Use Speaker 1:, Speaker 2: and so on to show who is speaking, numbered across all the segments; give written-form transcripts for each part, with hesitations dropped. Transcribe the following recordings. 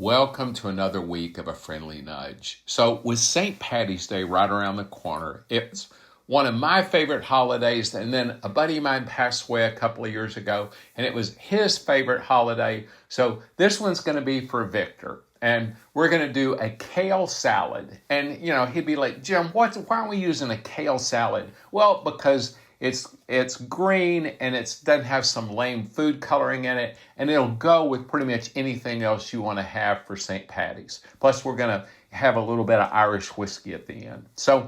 Speaker 1: Welcome to another week of A Friendly Nudge. So with St. Patty's Day right around the corner, it's one of my favorite holidays, and then a buddy of mine passed away a couple of years ago, and it was his favorite holiday. So this one's going to be for Victor, and we're going to do a kale salad. And, he'd be like, Jim, why aren't we using a kale salad? Well, because it's green and it doesn't have some lame food coloring in it, and it'll go with pretty much anything else you want to have for St. Patty's. Plus, we're going to have a little bit of Irish whiskey at the end. So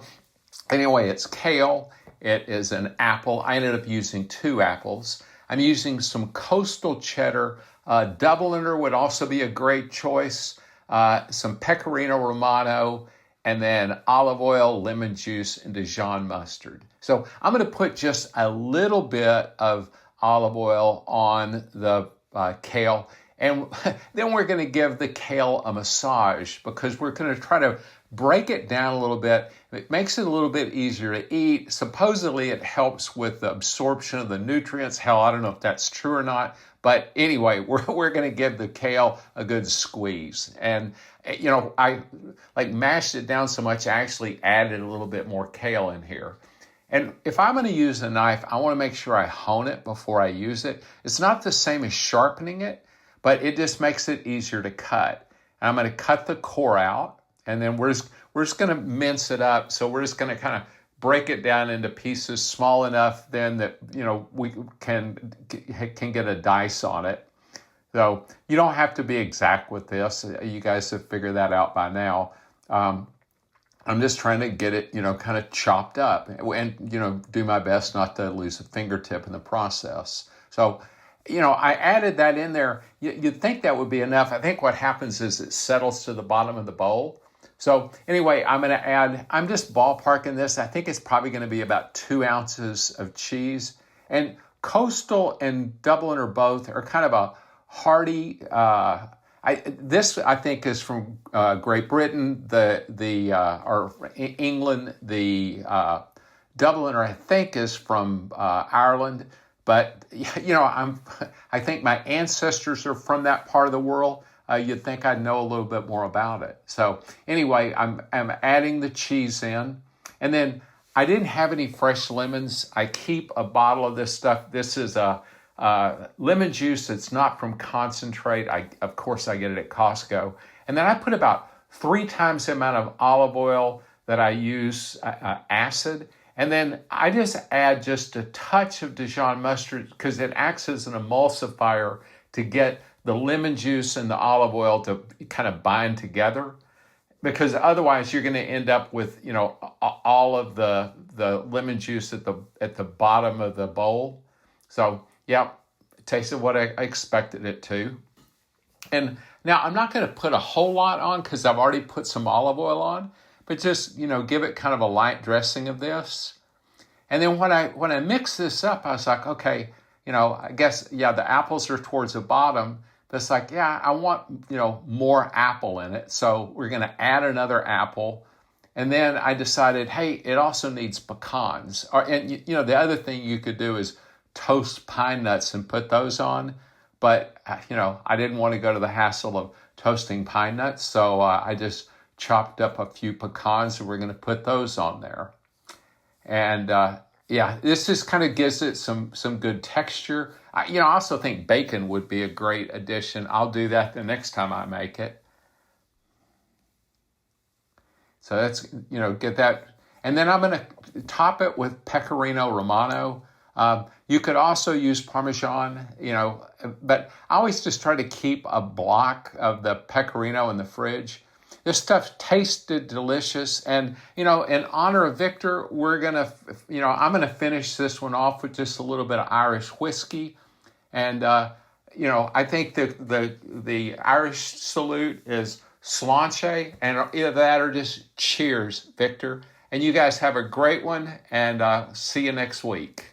Speaker 1: anyway, it's kale. It is an apple. I ended up using 2 apples. I'm using some coastal cheddar. Dubliner would also be a great choice. Some pecorino romano, and then olive oil, lemon juice, and Dijon mustard. So I'm going to put just a little bit of olive oil on the kale, and then we're going to give the kale a massage because we're going to try to break it down a little bit. It makes it a little bit easier to eat. Supposedly it helps with the absorption of the nutrients. Hell, I don't know if that's true or not. But anyway, we're going to give the kale a good squeeze. And, I mashed it down so much, I actually added a little bit more kale in here. And if I'm going to use a knife, I want to make sure I hone it before I use it. It's not the same as sharpening it, but it just makes it easier to cut. And I'm going to cut the core out, and then we're just going to mince it up. So we're just going to kind of break it down into pieces small enough then that, we can get a dice on it. So you don't have to be exact with this. You guys have figured that out by now. I'm just trying to get it, kind of chopped up and, do my best not to lose a fingertip in the process. So, I added that in there. You'd think that would be enough. I think what happens is it settles to the bottom of the bowl. So anyway, I'm just ballparking this. I think it's probably going to be about 2 ounces of cheese. And Coastal and Dubliner both are kind of a hearty, this I think is from Great Britain, or England. The Dubliner I think is from Ireland. But I think my ancestors are from that part of the world. You'd think I'd know a little bit more about it. So anyway, I'm adding the cheese in. And then I didn't have any fresh lemons. I keep a bottle of this stuff. This is a lemon juice that's not from concentrate. Of course, I get it at Costco. And then I put about 3 times the amount of olive oil that I use acid. And then I just add just a touch of Dijon mustard because it acts as an emulsifier to get the lemon juice and the olive oil to kind of bind together, because otherwise you're going to end up with, all of the lemon juice at the bottom of the bowl. So, yeah, it tasted what I expected it to. And now I'm not going to put a whole lot on because I've already put some olive oil on, but just, give it kind of a light dressing of this. And then when I mix this up, I was like, okay, I guess, the apples are towards the bottom. But it's like, I want, more apple in it. So we're going to add another apple. And then I decided, hey, it also needs pecans. And the other thing you could do is toast pine nuts and put those on. But, I didn't want to go to the hassle of toasting pine nuts. So I just chopped up a few pecans and we're going to put those on there. And this just kind of gives it some good texture. I also think bacon would be a great addition. I'll do that the next time I make it. So that's, get that. And then I'm going to top it with pecorino romano. You could also use Parmesan, but I always just try to keep a block of the pecorino in the fridge. This stuff tasted delicious. And, in honor of Victor, I'm going to finish this one off with just a little bit of Irish whiskey. And, I think that the Irish salute is Slainte, and either that or just cheers, Victor. And you guys have a great one, and see you next week.